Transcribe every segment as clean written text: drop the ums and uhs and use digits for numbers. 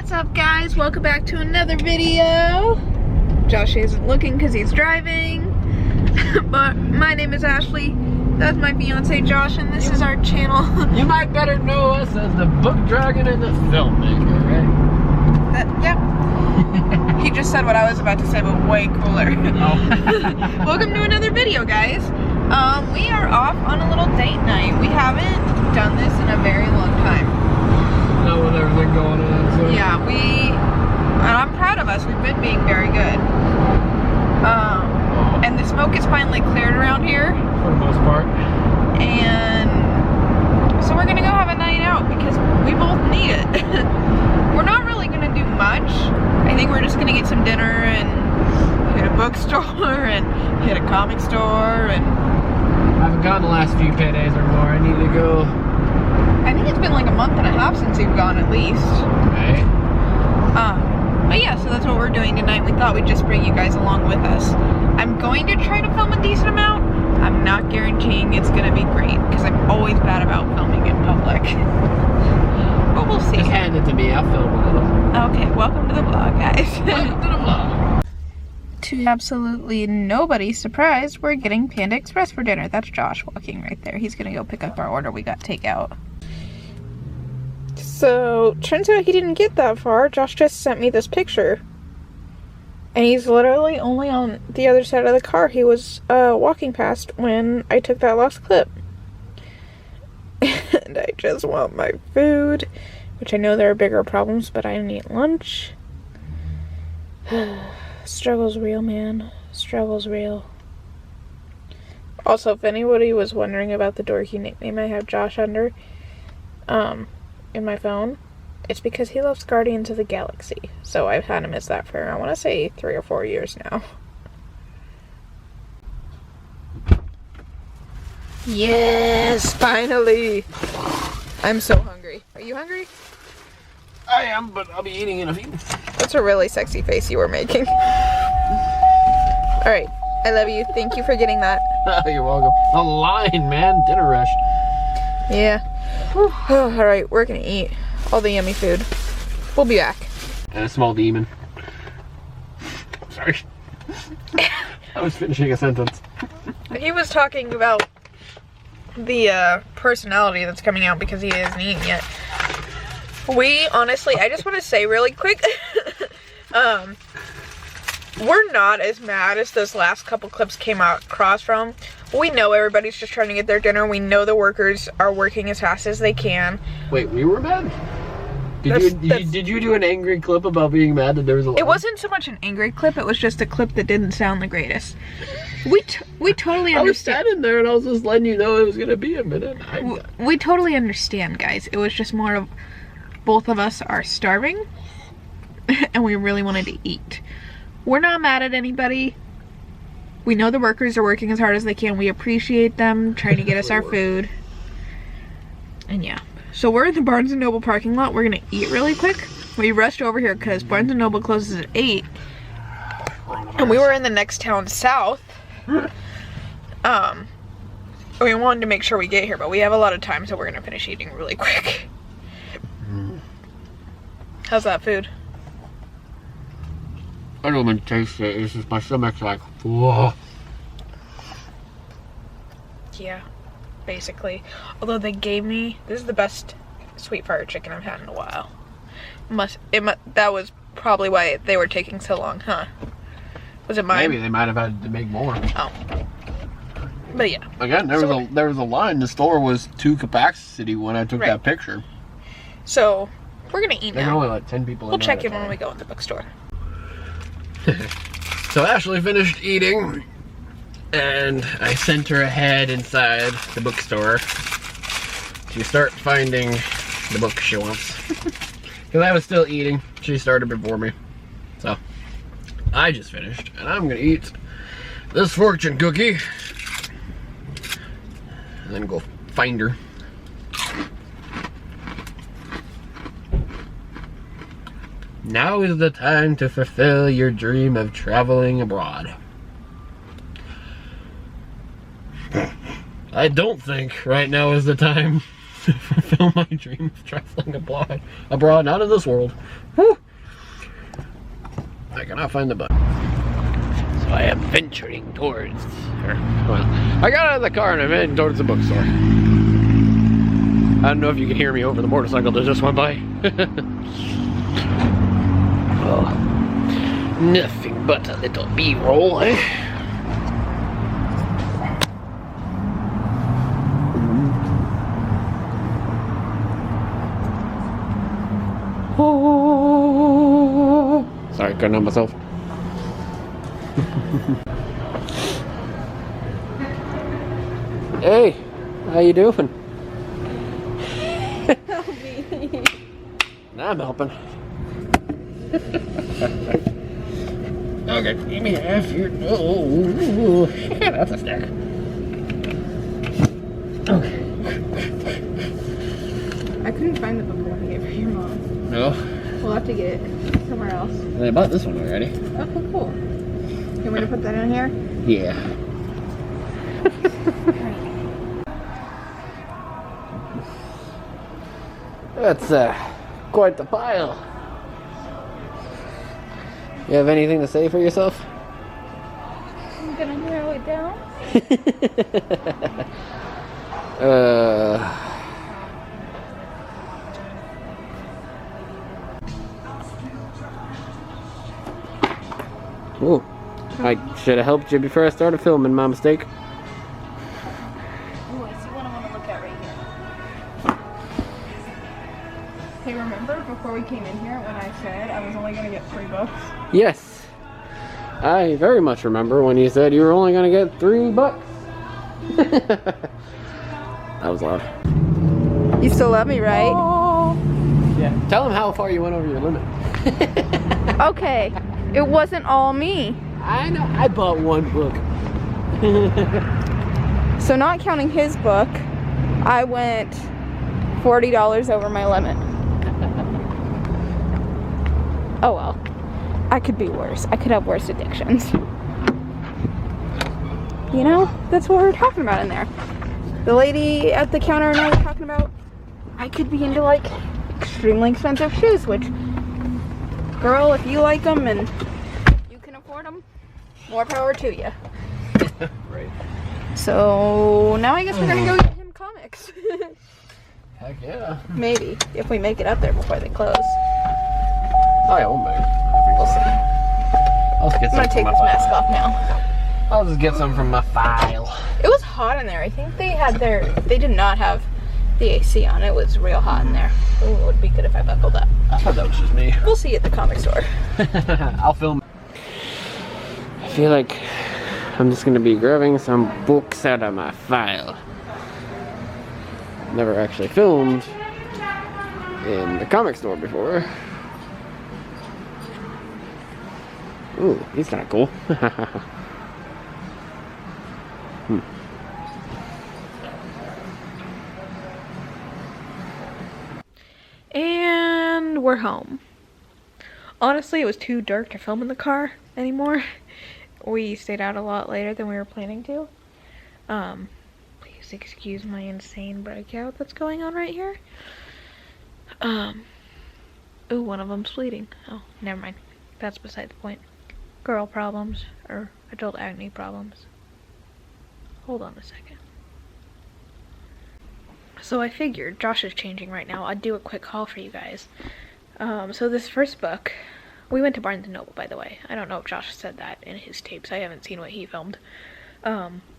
What's up, guys? Welcome back to another video. Josh isn't looking because he's driving. But my name is Ashley. That's my fiance Josh, and this is our channel. You might better know us as the book dragon and the filmmaker, right? Yep. He just said what I was about to say, but way cooler. Oh. Welcome to another video, guys. We are off on a little date night. We haven't done this in a very long time. Now with everything going on, so. Yeah, and I'm proud of us. We've been being very good. And the smoke is finally cleared around here. For the most part. And so we're gonna go have a night out because we both need it. We're not really gonna do much. I think we're just gonna get some dinner and hit a bookstore and hit a comic store and... I haven't gone the last few paydays or more. I need to go. I think it's been like a month and a half since you've gone at least. Right. But yeah, so that's what we're doing tonight. We thought we'd just bring you guys along with us. I'm going to try to film a decent amount. I'm not guaranteeing it's gonna be great because I'm always bad about filming in public. But we'll see. Just hand it to me, I'll film a little. Okay, welcome to the vlog, guys. Welcome to the vlog. To absolutely nobody's surprise, we're getting Panda Express for dinner. That's Josh walking right there. He's gonna go pick up our order. We got takeout. So, turns out he didn't get that far. Josh just sent me this picture. And he's literally only on the other side of the car he was walking past when I took that last clip. And I just want my food, which I know there are bigger problems, but I need lunch. Struggle's real, man. Struggle's real. Also, if anybody was wondering about the dorky nickname I have Josh under, in my phone, it's because he loves Guardians of the Galaxy. So I've had him as that for, I want to say, 3 or 4 years now. Yes, finally! I'm so hungry. Are you hungry? I am, but I'll be eating in a few. That's a really sexy face you were making. Alright, I love you. Thank you for getting that. You're welcome. The line, man. Dinner rush. Yeah. Alright, we're gonna eat all the yummy food. We'll be back. And a small demon. Sorry. I was finishing a sentence. He was talking about the personality that's coming out because he isn't eating yet. We honestly, I just want to say really quick, we're not as mad as those last couple clips came out across from. We know everybody's just trying to get their dinner. We know the workers are working as fast as they can. Wait, we were mad? Did you do an angry clip about being mad that there was a line? It wasn't so much an angry clip, it was just a clip that didn't sound the greatest. We totally understand. I was standing there and I was just letting you know it was going to be a minute. We totally understand, guys. It was just more of both of us are starving and we really wanted to eat. We're not mad at anybody. We know the workers are working as hard as they can. We appreciate them trying to get us our food. And yeah. So we're in the Barnes & Noble parking lot. We're going to eat really quick. We rushed over here because Barnes & Noble closes at 8. And we were in the next town south. We wanted to make sure we get here, but we have a lot of time, so we're going to finish eating really quick. How's that food? I don't even taste it. It's just my stomach's like, whoa. Yeah, basically. Although they gave me, this is the best sweet fire chicken I've had in a while. That was probably why they were taking so long, huh? Was it mine? Maybe they might have had to make more. Oh. But yeah. Again, there was a line. The store was to capacity when I took that picture. So we're gonna eat now. There were only like 10 people in there. We'll check in when we go in the bookstore. So Ashley finished eating and I sent her ahead inside the bookstore to start finding the book she wants. Because I was still eating. She started before me. So I just finished and I'm gonna eat this fortune cookie and then go find her. Now is the time to fulfill your dream of traveling abroad. I don't think right now is the time. fulfill my dream of traveling abroad, not of this world. Whew. I cannot find the button. So I am venturing towards, well, I got out of the car and I'm heading towards the bookstore. I don't know if you can hear me over the motorcycle that just went by. Oh, nothing but a little B-roll, eh? Oh. Sorry, couldn't help myself. Hey, how you doing? Help me. I'm helping. Okay, give me half your. Oh, that's a stack. Okay. I couldn't find the book I want to get for your mom. No. We'll have to get it somewhere else. I bought this one already. Okay, cool. You want me to put that in here? Yeah. That's quite the pile. You have anything to say for yourself? I'm gonna narrow it down. Ooh, I should have helped you before I started filming, my mistake. Ooh, I see what I want to look at right here. Hey, remember before we came in here when I said I was only gonna get 3 books? Yes, I very much remember when you said you were only gonna get $3. That was loud. You still love me, right? Oh. Yeah. Tell them how far you went over your limit. Okay, it wasn't all me. I know. I bought 1 book. So not counting his book, I went $40 over my limit. Oh well. I could be worse. I could have worse addictions. You know, that's what we were talking about in there. The lady at the counter and I were talking about I could be into like extremely expensive shoes, which, girl, if you like them and you can afford them, more power to you. Right. So now I guess we're gonna go get him comics. Heck yeah. Maybe, if we make it up there before they close. Oh yeah, we'll make it. We'll see. I'll just get I'm some gonna take from this my mask file. off now. I'll just get some from my file. It was hot in there. I think they did not have the AC on. It was real hot in there. Ooh, it would be good if I buckled up. I thought that was just me. We'll see you at the comic store. I'll film. I feel like I'm just gonna be grabbing some books out of my file. Never actually filmed in the comic store before. Ooh, he's kind of cool. And we're home. Honestly, it was too dark to film in the car anymore. We stayed out a lot later than we were planning to. Please excuse my insane breakout that's going on right here. Ooh, one of them's bleeding. Oh, never mind. That's beside the point. Girl problems, or adult acne problems. Hold on a second. So I figured, Josh is changing right now, I'd do a quick haul for you guys. So this first book, we went to Barnes & Noble, by the way. I don't know if Josh said that in his tapes. I haven't seen what he filmed.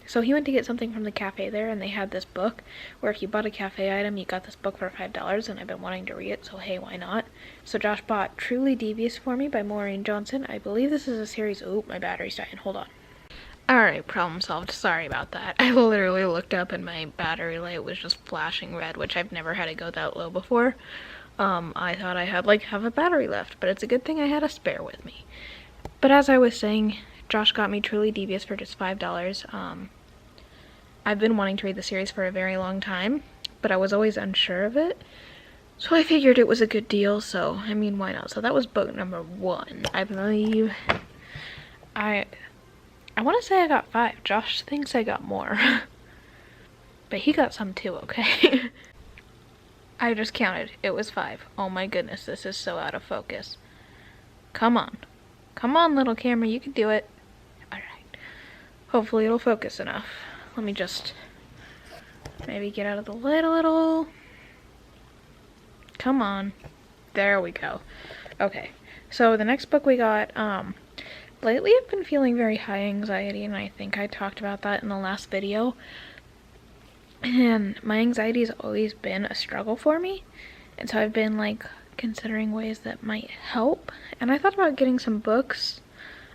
So he went to get something from the cafe there, and they had this book where if you bought a cafe item, you got this book for $5, and I've been wanting to read it, so hey, why not? So Josh bought Truly Devious for me by Maureen Johnson. I believe this is a series. Oh, my battery's dying. Hold on. Alright, problem solved. Sorry about that. I literally looked up and my battery light was just flashing red, which I've never had it go that low before. I thought I had like half a battery left, but it's a good thing I had a spare with me. But as I was saying, Josh got me Truly Devious for just $5. I've been wanting to read the series for a very long time, but I was always unsure of it. So I figured it was a good deal, so, I mean, why not? So that was book number 1. I believe I want to say I got 5. Josh thinks I got more. But he got some too, okay? I just counted. It was 5. Oh my goodness, this is so out of focus. Come on. Come on, little camera, you can do it. Alright. Hopefully it'll focus enough. Let me just maybe get out of the light a little. Come on. There we go. Okay. So the next book we got, lately I've been feeling very high anxiety, and I think I talked about that in the last video. And my anxiety has always been a struggle for me. And so I've been like considering ways that might help. And I thought about getting some books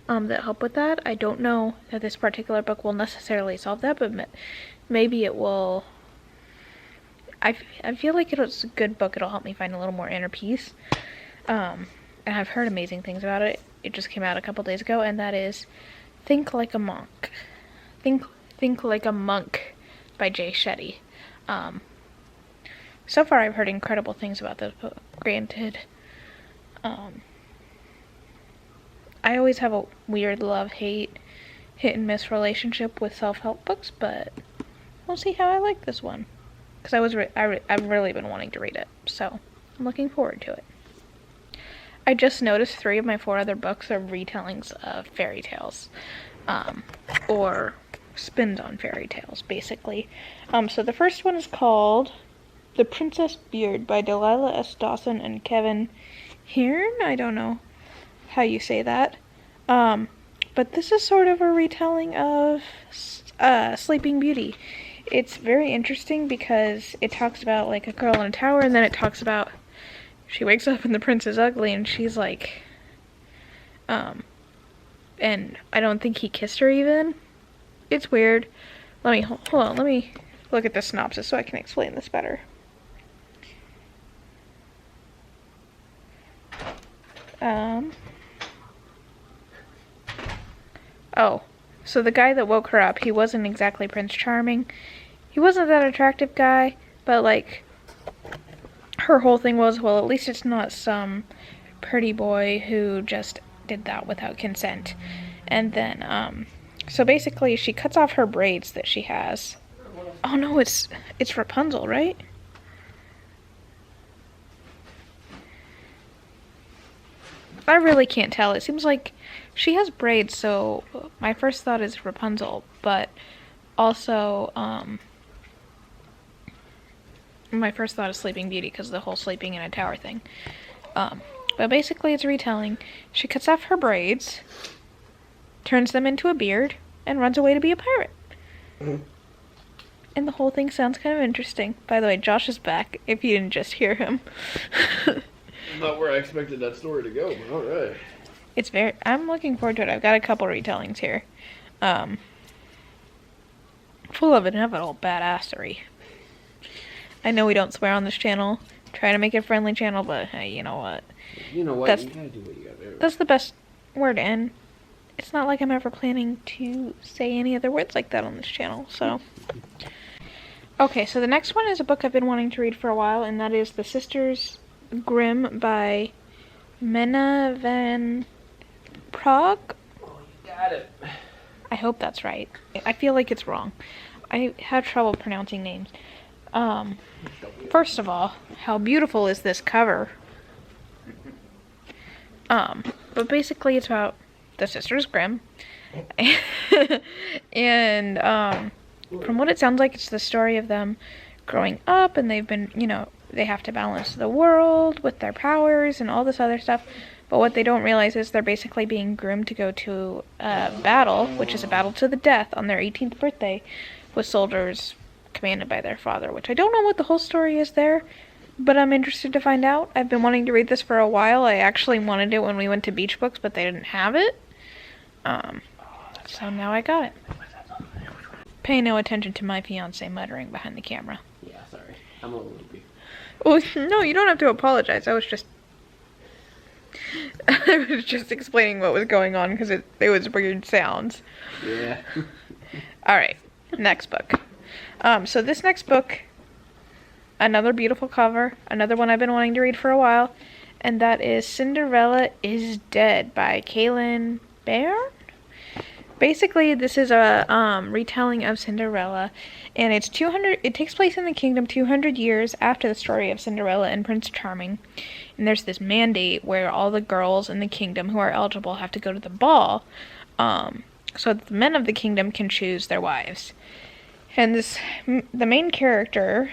that help with that. I don't know that this particular book will necessarily solve that, but maybe it will. I feel like it's a good book. It'll help me find a little more inner peace. And I've heard amazing things about it. It just came out a couple days ago, and that is Think Like a Monk. Think Like a Monk by Jay Shetty. So far I've heard incredible things about this book. Granted, I always have a weird love-hate, hit-and-miss relationship with self-help books, but we'll see how I like this one. Because I've really been wanting to read it, so I'm looking forward to it. I just noticed 3 of my 4 other books are retellings of fairy tales, or spins on fairy tales, basically. So the first one is called The Princess Beard by Delilah S. Dawson and Kevin Hearn. I don't know how you say that. But this is sort of a retelling of Sleeping Beauty. It's very interesting because it talks about like a girl in a tower, and then it talks about she wakes up and the prince is ugly, and she's like, and I don't think he kissed her even. It's weird. Let me, hold on, let me look at the synopsis so I can explain this better. Oh, so the guy that woke her up, he wasn't exactly Prince Charming. He wasn't that attractive guy, but like, her whole thing was, well, at least it's not some pretty boy who just did that without consent. And then, so basically she cuts off her braids that she has. Oh no, it's Rapunzel, right? I really can't tell. It seems like she has braids, so my first thought is Rapunzel, but also, my first thought is Sleeping Beauty because of the whole sleeping in a tower thing. But basically it's a retelling. She cuts off her braids, turns them into a beard, and runs away to be a pirate. Mm-hmm. And the whole thing sounds kind of interesting. By the way, Josh is back, if you didn't just hear him. Not where I expected that story to go, but alright. I'm looking forward to it. I've got a couple retellings here. Full of inevitable badassery. I know we don't swear on this channel. Try to make it a friendly channel, but hey, you know what? You know what? You gotta do what you gotta do. That's the best word, and it's not like I'm ever planning to say any other words like that on this channel, so. Okay, so the next one is a book I've been wanting to read for a while, and that is The Sisters Grimm by Mena van Praag. Oh, you got it. I hope that's right. I feel like it's wrong. I have trouble pronouncing names. First of all, how beautiful is this cover? But basically it's about the Sisters Grimm. And, from what it sounds like, it's the story of them growing up, and they've been, they have to balance the world with their powers and all this other stuff. But what they don't realize is they're basically being groomed to go to a battle, which is a battle to the death on their 18th birthday, with soldiers commanded by their father, which I don't know what the whole story is there, but I'm interested to find out. I've been wanting to read this for a while. I actually wanted it when we went to Beach Books, but they didn't have it. So now I got it. Pay no attention to my fiance muttering behind the camera. Yeah, sorry. I'm a little loopy. Well, no, you don't have to apologize. I was just explaining what was going on because it was weird sounds. Yeah. Alright, next book. So this next book, another beautiful cover, another one I've been wanting to read for a while, and that is Cinderella is Dead by Kaylin Baird. Basically, this is a retelling of Cinderella, and it's 200. It takes place in the kingdom 200 years after the story of Cinderella and Prince Charming. And there's this mandate where all the girls in the kingdom who are eligible have to go to the ball, so that the men of the kingdom can choose their wives. And the main character,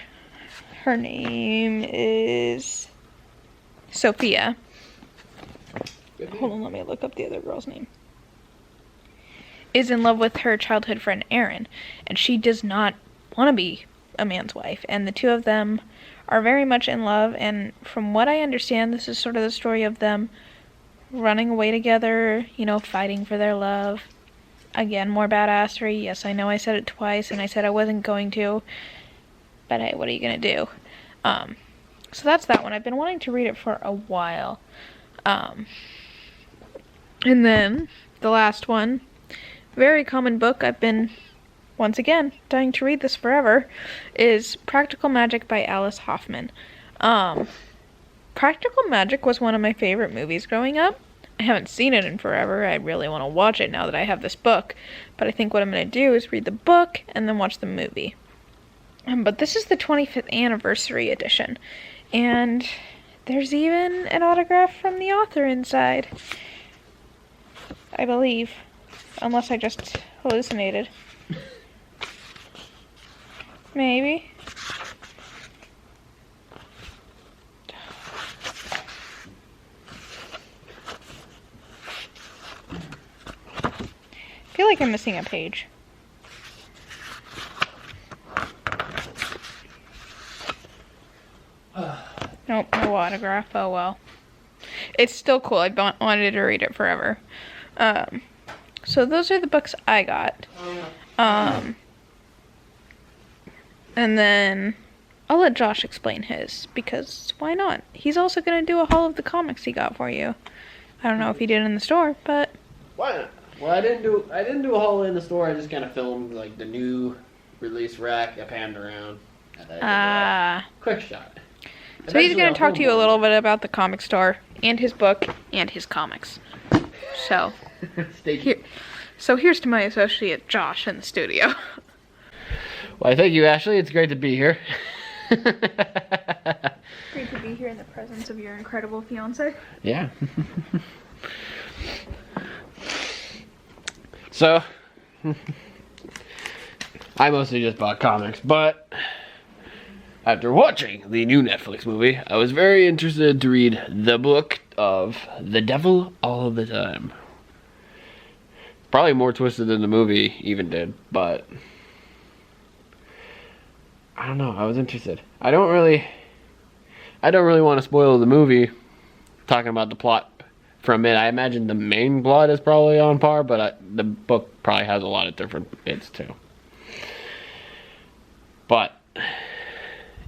her name is Sophia. Hold on, let me look up the other girl's name. Is in love with her childhood friend Erin, and she does not want to be a man's wife, and the two of them are very much in love, and from what I understand, this is sort of the story of them running away together, you know, fighting for their love. Again, more badassery. Yes, I know I said it twice, and I said I wasn't going to, but hey, what are you gonna do? So that's that one. I've been wanting to read it for a while. And then the last one, very common book, I've been, once again, dying to read this forever, is Practical Magic by Alice Hoffman. Practical Magic was one of my favorite movies growing up. I haven't seen it in forever. I really want to watch it now that I have this book. But I think what I'm going to do is read the book and then watch the movie. But this is the 25th anniversary edition. And there's even an autograph from the author inside, I believe. Unless I just hallucinated. Maybe. I feel like I'm missing a page. Nope, no autograph. Oh well. It's still cool. I've wanted to read it forever. So those are the books I got. And then I'll let Josh explain his, because why not? He's also going to do a haul of the comics he got for you. I don't know if he did in the store, but Why not? Well, I didn't do a haul in the store. I just kind of filmed like the new release rack. I panned around. Quick shot. So he's going to talk to you a little bit about the comic store and his book and his comics. So here's to my associate Josh in the studio. Well, thank you, Ashley. It's great to be here. Great to be here in the presence of your incredible fiance. Yeah. So, I mostly just bought comics, but after watching the new Netflix movie, I was very interested to read the book of The Devil All the Time. Probably more twisted than the movie even did, but I don't know, I was interested. I don't really want to spoil the movie talking about the plot for a minute. I imagine the main plot is probably on par, but the book probably has a lot of different bits too. But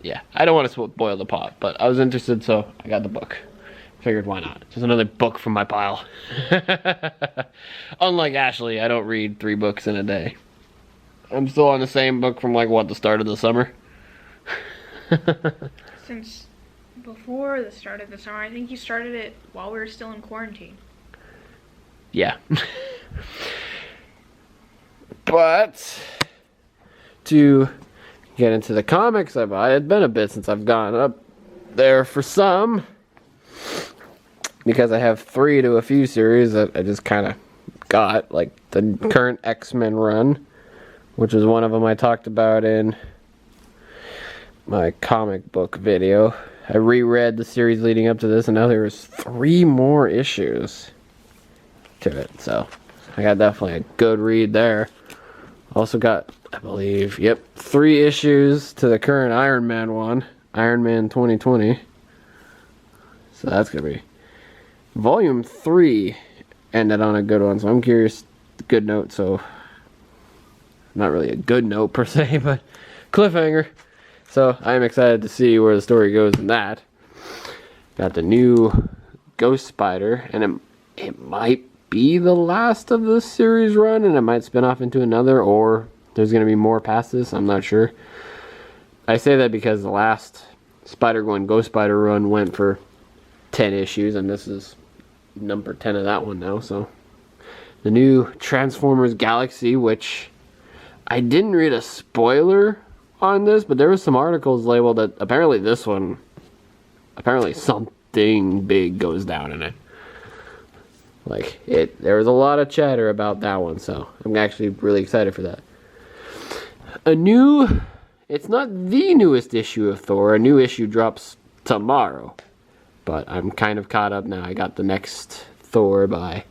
yeah, I don't want to spoil the plot, but I was interested, so I got the book. Figured why not? Just another book from my pile. Unlike Ashley, I don't read 3 books in a day. I'm still on the same book from the start of the summer. Since before the start of the summer. I think you started it while we were still in quarantine. Yeah. But to get into the comics I buy, it's been a bit since I've gone up there for some, because I have 3 to a few series that I just kind of got, like the current X-Men run, which is one of them I talked about in my comic book video. I reread the series leading up to this, and now there was 3 more issues to it, so I got definitely a good read there. Also got, I believe, 3 issues to the current Iron Man one, Iron Man 2020. So that's gonna be volume 3 ended on a good one, so I'm curious. Good note, so not really a good note per se, but cliffhanger. So I am excited to see where the story goes in that. Got the new Ghost Spider, and it might be the last of this series run, and it might spin off into another, or there's going to be more past this. I'm not sure. I say that because the last Spider-Gwen Ghost Spider run went for 10 issues, and this is number 10 of that one now, so the new Transformers Galaxy, which I didn't read a spoiler on this, but there was some articles labeled that apparently this one, apparently something big goes down in it. Like, there was a lot of chatter about that one, so I'm actually really excited for that. It's not the newest issue of Thor. A new issue drops tomorrow, but I'm kind of caught up now. I got the next Thor by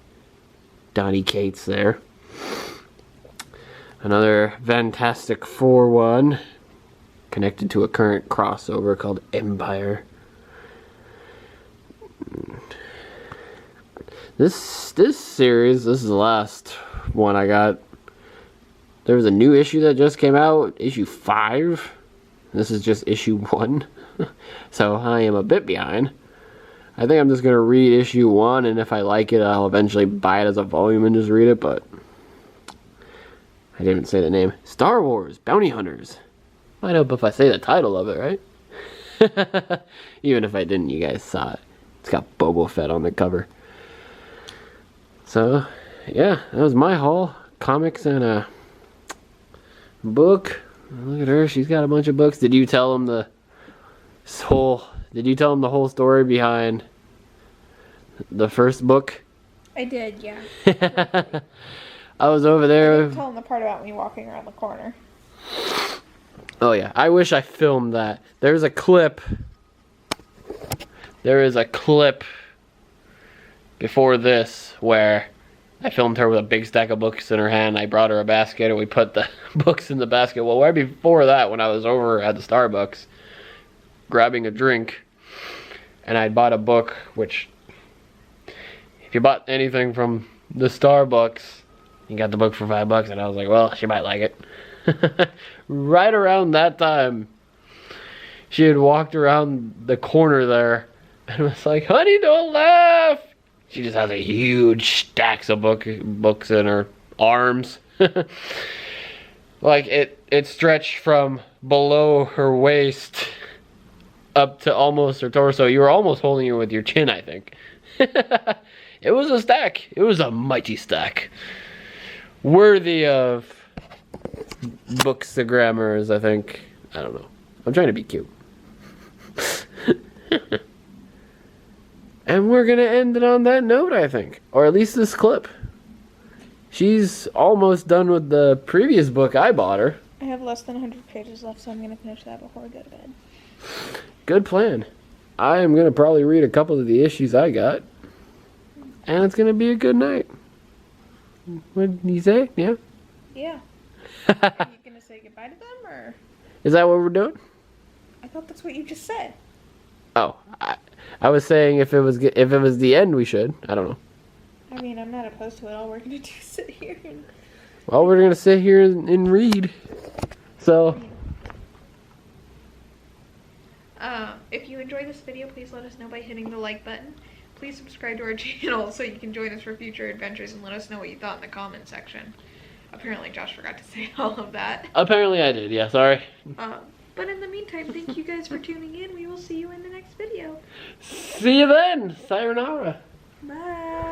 Donny Cates there. Another Fantastic Four one, connected to a current crossover called Empire. This series, this is the last one I got. There was a new issue that just came out, issue 5. This is just issue 1. So I am a bit behind. I think I'm just going to read issue 1, and if I like it, I'll eventually buy it as a volume and just read it, but I didn't even say the name. Star Wars Bounty Hunters. Might help if I say the title of it, right? Even if I didn't, you guys saw it. It's got Boba Fett on the cover. So, yeah, that was my haul. Comics and a book. Look at her, she's got a bunch of books. Did you tell them the whole story behind the first book? I did, yeah. I was over there. I didn't tell them the part about me walking around the corner. Oh yeah, I wish I filmed that. There is a clip before this where I filmed her with a big stack of books in her hand. I brought her a basket and we put the books in the basket. Well, right before that, when I was over at the Starbucks grabbing a drink, and I bought a book, which if you bought anything from the Starbucks, you got the book for $5, and I was like, well, she might like it. Right around that time, she had walked around the corner there and was like, honey, don't laugh. She just has a huge stacks of books in her arms. Like it stretched from below her waist up to almost her torso. You were almost holding it with your chin, I think. It was a stack. It was a mighty stack. Worthy of bookstagrammers, I think. I don't know. I'm trying to be cute. And we're gonna end it on that note, I think. Or at least this clip. She's almost done with the previous book I bought her. I have less than 100 pages left, so I'm gonna finish that before I go to bed. Good plan. I am gonna probably read a couple of the issues I got. And it's gonna be a good night. What did you say? Yeah? Yeah. Are you gonna say goodbye to them, or? Is that what we're doing? I thought that's what you just said. Oh, I was saying if it was the end, we should. I don't know. I mean, I'm not opposed to it. All we're gonna do is sit here and... Well, we're gonna sit here and read. So... if you enjoyed this video, please let us know by hitting the like button. Please subscribe to our channel so you can join us for future adventures, and let us know what you thought in the comment section. Apparently Josh forgot to say all of that. Apparently I did, yeah, sorry. But in the meantime, thank you guys for tuning in. We will see you in the next video. See you then. Sayonara. Bye.